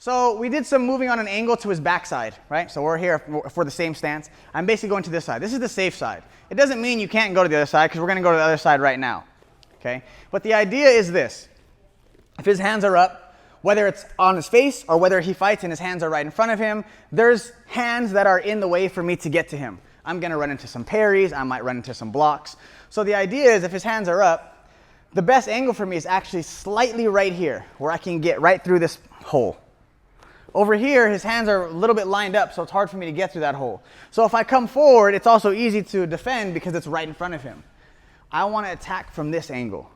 So we did some moving on an angle to his backside, right? So we're here for the same stance. I'm basically going to this side. This is the safe side. It doesn't mean you can't go to the other side because we're going to go to the other side right now, okay? But the idea is this. If his hands are up, whether it's on his face or whether he fights and his hands are right in front of him, there's hands that are in the way for me to get to him. I'm going to run into some parries. I might run into some blocks. So the idea is if his hands are up, the best angle for me is actually slightly right here where I can get right through this hole. Over here, his hands are a little bit lined up, so it's hard for me to get through that hole. So if I come forward, it's also easy to defend because it's right in front of him. I want to attack from this angle.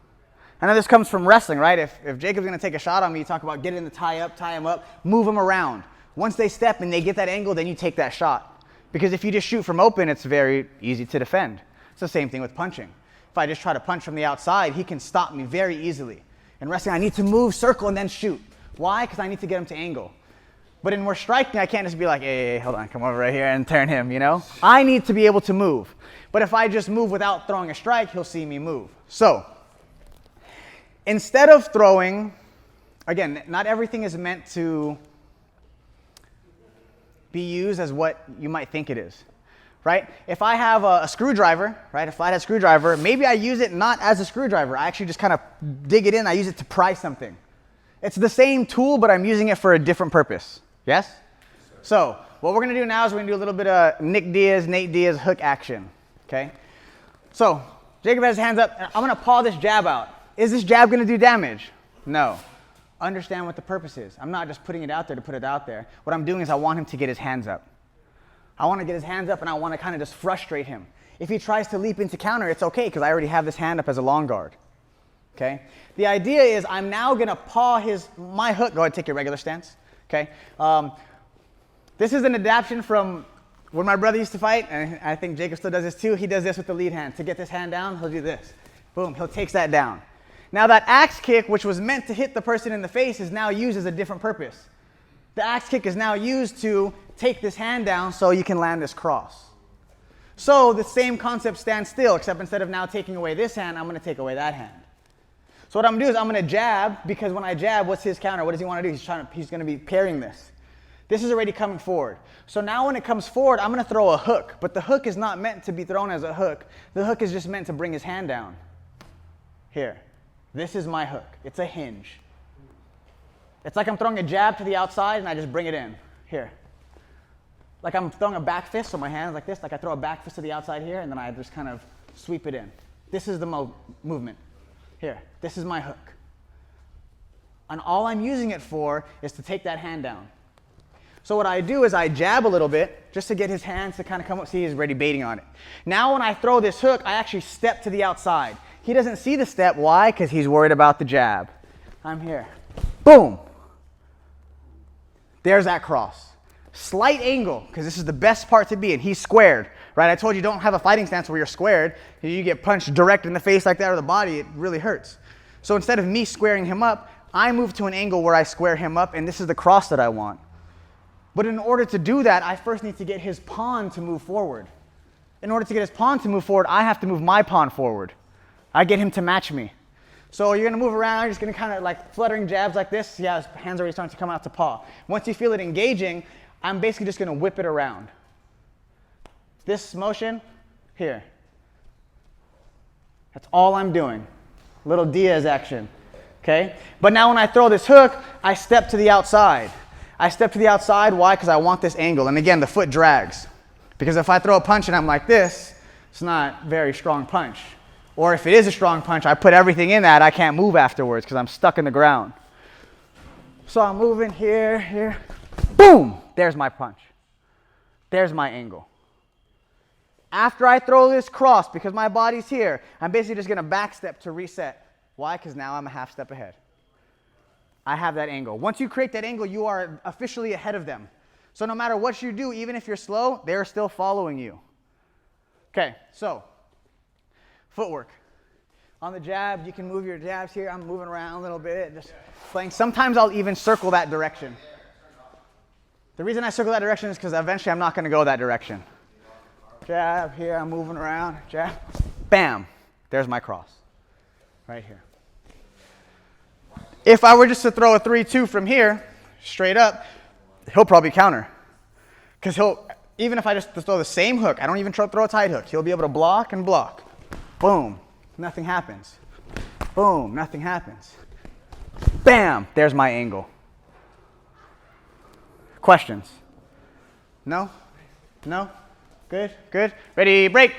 I know this comes from wrestling, right? If Jacob's going to take a shot on me, you talk about get in the tie him up, move him around. Once they step and they get that angle, then you take that shot. Because if you just shoot from open, it's very easy to defend. It's the same thing with punching. If I just try to punch from the outside, he can stop me very easily. In wrestling, I need to move, circle, and then shoot. Why? Because I need to get him to angle. But in more striking, I can't just be like, hey, hold on, come over right here and turn him, you know? I need to be able to move. But if I just move without throwing a strike, he'll see me move. So, instead of throwing, again, not everything is meant to be used as what you might think it is, right? If I have a screwdriver, right, a flathead screwdriver, maybe I use it not as a screwdriver. I actually just kind of dig it in. I use it to pry something. It's the same tool, but I'm using it for a different purpose. Yes? So what we're going to do now is we're going to do a little bit of Nate Diaz hook action. Okay? So Jacob has his hands up. And I'm going to paw this jab out. Is this jab going to do damage? No. Understand what the purpose is. I'm not just putting it out there to put it out there. What I'm doing is I want him to get his hands up. I want to get his hands up and I want to kind of just frustrate him. If he tries to leap into counter, it's okay because I already have this hand up as a long guard. Okay? The idea is I'm now going to paw my hook. Go ahead, take your regular stance. Okay? This is an adaptation from when my brother used to fight, and I think Jacob still does this too. He does this with the lead hand. To get this hand down, he'll do this. Boom, he'll take that down. Now that axe kick, which was meant to hit the person in the face, is now used as a different purpose. The axe kick is now used to take this hand down so you can land this cross. So the same concept stands still, except instead of now taking away this hand, I'm going to take away that hand. So what I'm going to do is I'm going to jab, because when I jab, what's his counter? What does he want to do? He's going to be parrying this. This is already coming forward. So now when it comes forward, I'm going to throw a hook. But the hook is not meant to be thrown as a hook. The hook is just meant to bring his hand down. Here. This is my hook. It's a hinge. It's like I'm throwing a jab to the outside and I just bring it in. Here. Like I'm throwing a back fist, so my hand's like this. Like I throw a back fist to the outside here and then I just kind of sweep it in. This is the movement. Here, this is my hook. And all I'm using it for is to take that hand down. So what I do is I jab a little bit just to get his hands to kind of come up. See, he's already baiting on it. Now when I throw this hook, I actually step to the outside. He doesn't see the step. Why? Because he's worried about the jab. I'm here. Boom. There's that cross. Slight angle, because this is the best part to be in. He's squared, right? I told you don't have a fighting stance where you're squared. You get punched direct in the face like that or the body, it really hurts. So instead of me squaring him up, I move to an angle where I square him up, and this is the cross that I want. But in order to do that, I first need to get his pawn to move forward. In order to get his pawn to move forward, I have to move my pawn forward. I get him to match me. So you're going to move around, you're just going to kind of like fluttering jabs like this. Yeah, his hand's already starting to come out to paw. Once you feel it engaging, I'm basically just going to whip it around. This motion, here. That's all I'm doing. Little Diaz action. Okay? But now when I throw this hook, I step to the outside. I step to the outside. Why? Because I want this angle. And again, the foot drags. Because if I throw a punch and I'm like this, it's not a very strong punch. Or if it is a strong punch, I put everything in that, I can't move afterwards because I'm stuck in the ground. So I'm moving here, here. Boom! There's my punch. There's my angle. After I throw this cross, because my body's here, I'm basically just going to back step to reset. Why? Because now I'm a half step ahead. I have that angle. Once you create that angle, you are officially ahead of them. So no matter what you do, even if you're slow, they're still following you. Okay, so footwork. On the jab, you can move your jabs here. I'm moving around a little bit, just playing. Sometimes I'll even circle that direction. The reason I circle that direction is because eventually I'm not going to go that direction. Jab here, I'm moving around, jab, bam, there's my cross, right here. If I were just to throw a 3-2 from here, straight up, he'll probably counter. Because even if I just throw the same hook, I don't even throw a tight hook, he'll be able to block and block. Boom, nothing happens. Boom, nothing happens. Bam, there's my angle. Questions? No? No? Good, good. Ready, break.